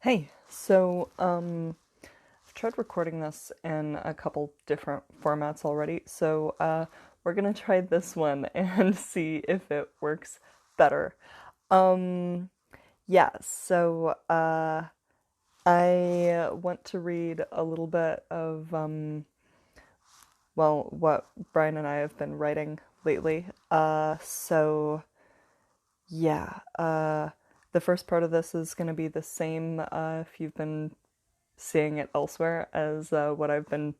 Hey, I've tried recording this in a couple different formats already, we're gonna try this one and see if it works better. Um, I want to read a little bit of, what Brian and I have been writing lately. Yeah, the first part of this is gonna be the same, if you've been seeing it elsewhere as what I've been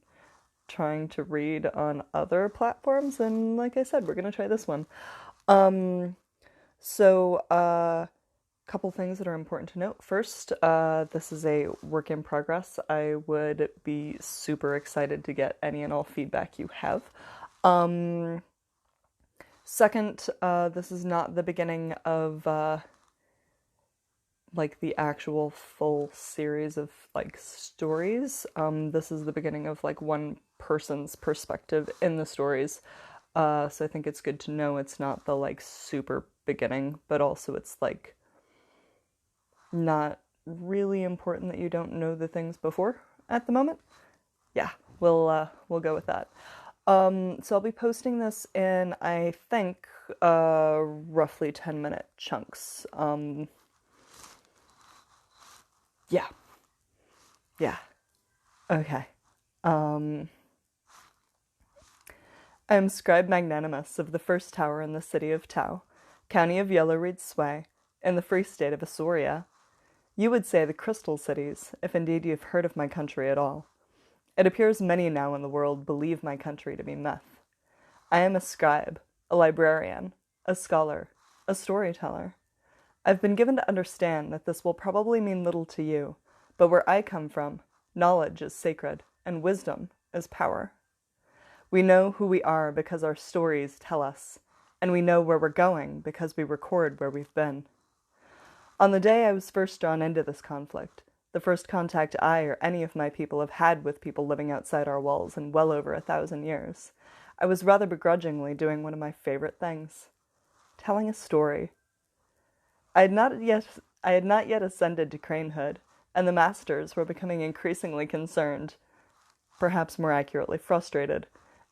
trying to read on other platforms. And like I said, we're going to try this one. Um, couple things that are important to note. First, this is a work in progress. I would be super excited to get any and all feedback you have. Um, Second, this is not the beginning of like the actual full series of like stories. This is the beginning of like one person's perspective in the stories. So I think it's good to know it's not the like super beginning, but also it's like not really important that you don't know the things before at the moment. Yeah, we'll go with that. So I'll be posting this in I think roughly 10-minute chunks. Yeah, yeah. Okay. Um, I am Scribe Magnanimous of the first tower in the city of Tau, county of Yellowreed Sway, in the free state of Asuria. You would say the crystal cities, if indeed you have heard of my country at all. It appears many now in the world believe my country to be myth. I am a scribe, a librarian, a scholar, a storyteller. I've been given to understand that this will probably mean little to you, but where I come from, knowledge is sacred, and wisdom is power. We know who we are because our stories tell us, and we know where we're going because we record where we've been. On the day I was first drawn into this conflict, the first contact I or any of my people have had with people living outside our walls in well over 1,000 years, I was rather begrudgingly doing one of my favorite things, telling a story. I had not yet I had not yet ascended to cranehood, and the masters were becoming increasingly concerned, perhaps more accurately frustrated,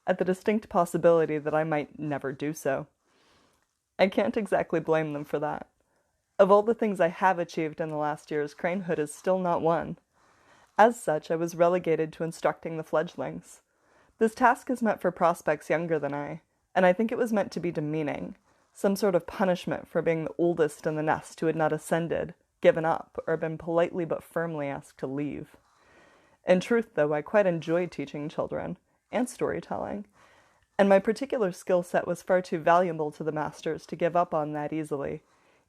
at the distinct possibility that I might never do so. I can't exactly blame them for that. Of all the things I have achieved in the last years, cranehood is still not one. As such, I was relegated to instructing the fledglings. This task is meant for prospects younger than I, and I think it was meant to be demeaning, some sort of punishment for being the oldest in the nest who had not ascended, given up, or been politely but firmly asked to leave. In truth, though, I quite enjoyed teaching children, and storytelling, and my particular skill set was far too valuable to the masters to give up on that easily,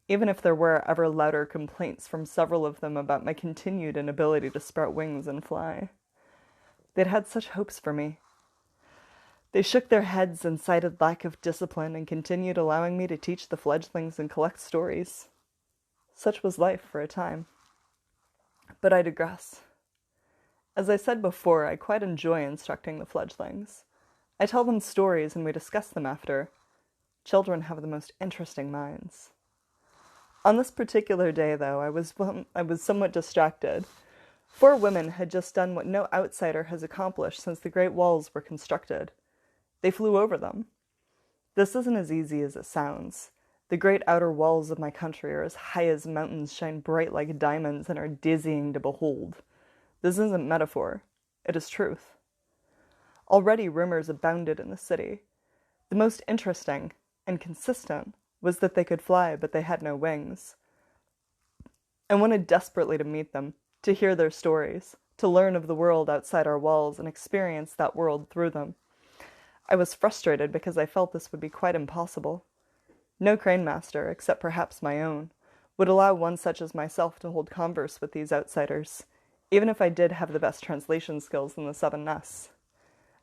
even if there were ever louder complaints from several of them about my continued inability to sprout wings and fly. They'd had such hopes for me. They shook their heads and cited lack of discipline and continued allowing me to teach the fledglings and collect stories. Such was life for a time. But I digress. As I said before, I quite enjoy instructing the fledglings. I tell them stories and we discuss them after. Children have the most interesting minds. On this particular day, though, I was somewhat distracted. 4 women had just done what no outsider has accomplished since the Great Walls were constructed. They flew over them. This isn't as easy as it sounds. The great outer walls of my country are as high as mountains, shine bright like diamonds, and are dizzying to behold. This isn't metaphor. It is truth. Already rumors abounded in the city. The most interesting, and consistent, was that they could fly, but they had no wings. I wanted desperately to meet them, to hear their stories, to learn of the world outside our walls and experience that world through them. I was frustrated because I felt this would be quite impossible. No crane master, except perhaps my own, would allow one such as myself to hold converse with these outsiders, even if I did have the best translation skills in the Seven Nests.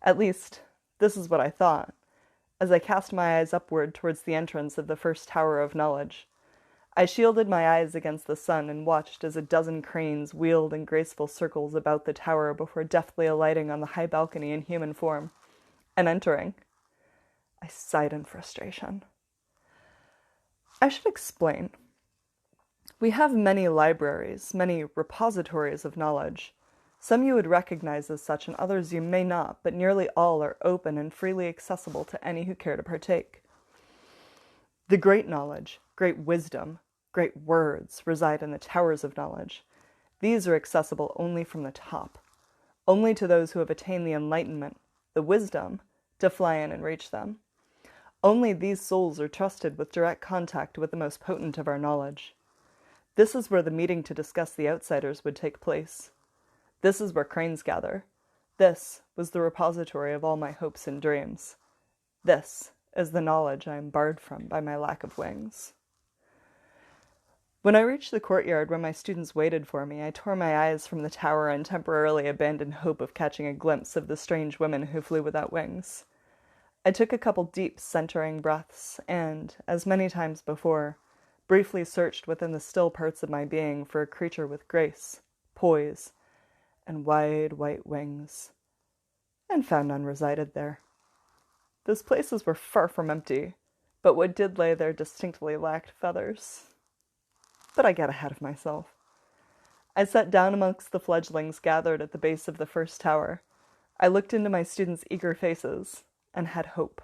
At least, this is what I thought, as I cast my eyes upward towards the entrance of the first tower of knowledge. I shielded my eyes against the sun and watched as a dozen cranes wheeled in graceful circles about the tower before deftly alighting on the high balcony in human form, and entering. I sighed in frustration. I should explain. We have many libraries, many repositories of knowledge. Some you would recognize as such, and others you may not, but nearly all are open and freely accessible to any who care to partake. The great knowledge, great wisdom, great words reside in the towers of knowledge. These are accessible only from the top, only to those who have attained the enlightenment, the wisdom, to fly in and reach them. Only these souls are trusted with direct contact with the most potent of our knowledge. This is where the meeting to discuss the outsiders would take place. This is where cranes gather. This was the repository of all my hopes and dreams. This is the knowledge I am barred from by my lack of wings. When I reached the courtyard where my students waited for me, I tore my eyes from the tower and temporarily abandoned hope of catching a glimpse of the strange women who flew without wings. I took a couple deep, centering breaths and, as many times before, briefly searched within the still parts of my being for a creature with grace, poise, and wide white wings, and found none resided there. Those places were far from empty, but what did lay there distinctly lacked feathers. But I get ahead of myself. I sat down amongst the fledglings gathered at the base of the first tower. I looked into my students' eager faces, and had hope.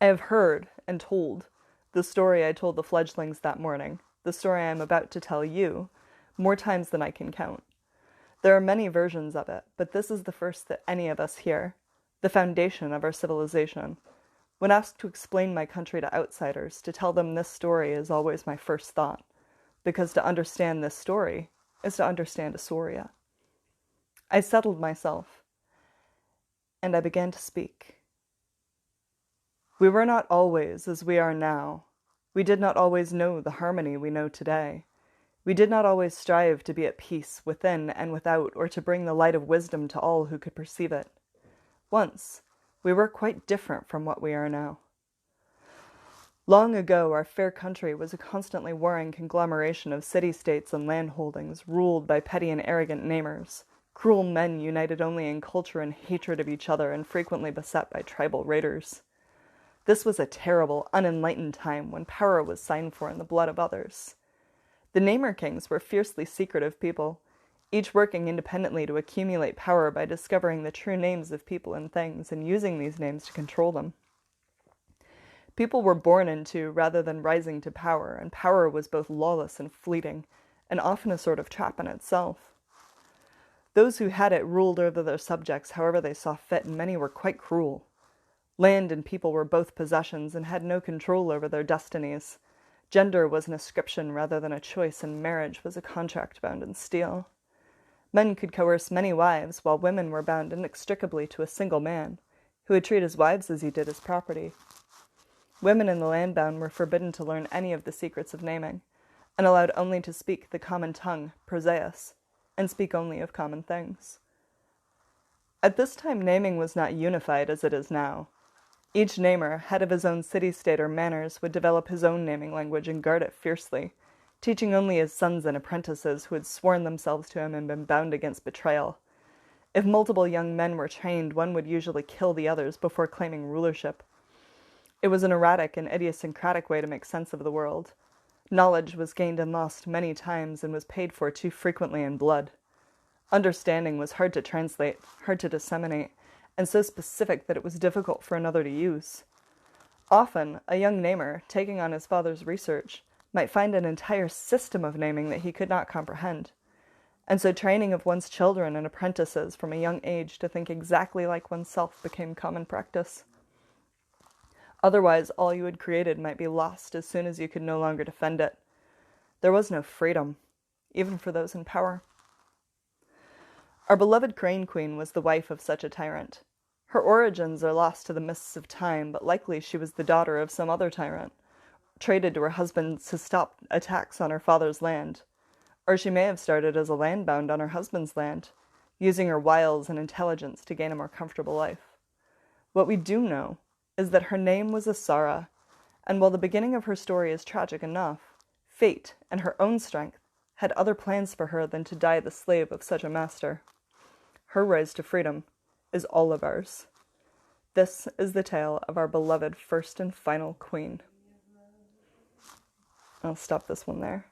I have heard and told the story I told the fledglings that morning, the story I am about to tell you, more times than I can count. There are many versions of it, but this is the first that any of us hear, the foundation of our civilization. When asked to explain my country to outsiders, to tell them this story is always my first thought, because to understand this story is to understand Asoria. I settled myself, and I began to speak. We were not always as we are now. We did not always know the harmony we know today. We did not always strive to be at peace within and without, or to bring the light of wisdom to all who could perceive it. Once, we were quite different from what we are now. Long ago, our fair country was a constantly warring conglomeration of city-states and land holdings, ruled by petty and arrogant namers, cruel men united only in culture and hatred of each other and frequently beset by tribal raiders. This was a terrible, unenlightened time when power was signed for in the blood of others. The Namer kings were fiercely secretive people, each working independently to accumulate power by discovering the true names of people and things and using these names to control them. People were born into rather than rising to power, and power was both lawless and fleeting, and often a sort of trap in itself. Those who had it ruled over their subjects however they saw fit, and many were quite cruel. Land and people were both possessions and had no control over their destinies. Gender was an ascription rather than a choice, and marriage was a contract bound in steel. Men could coerce many wives, while women were bound inextricably to a single man, who would treat his wives as he did his property. Women in the landbound were forbidden to learn any of the secrets of naming, and allowed only to speak the common tongue, prosaeus, and speak only of common things. At this time naming was not unified as it is now. Each namer, head of his own city-state or manors, would develop his own naming language and guard it fiercely, teaching only his sons and apprentices who had sworn themselves to him and been bound against betrayal. If multiple young men were trained, one would usually kill the others before claiming rulership. It was an erratic and idiosyncratic way to make sense of the world. Knowledge was gained and lost many times and was paid for too frequently in blood. Understanding was hard to translate, hard to disseminate, and so specific that it was difficult for another to use. Often, a young namer, taking on his father's research, might find an entire system of naming that he could not comprehend. And so training of one's children and apprentices from a young age to think exactly like oneself became common practice. Otherwise, all you had created might be lost as soon as you could no longer defend it. There was no freedom, even for those in power. Our beloved Crane Queen was the wife of such a tyrant. Her origins are lost to the mists of time, but likely she was the daughter of some other tyrant, traded to her husband to stop attacks on her father's land. Or she may have started as a landbound on her husband's land, using her wiles and intelligence to gain a more comfortable life. What we do know is that her name was Asara, and while the beginning of her story is tragic enough, fate and her own strength had other plans for her than to die the slave of such a master. Her rise to freedom is all of ours. This is the tale of our beloved first and final queen. I'll stop this one there.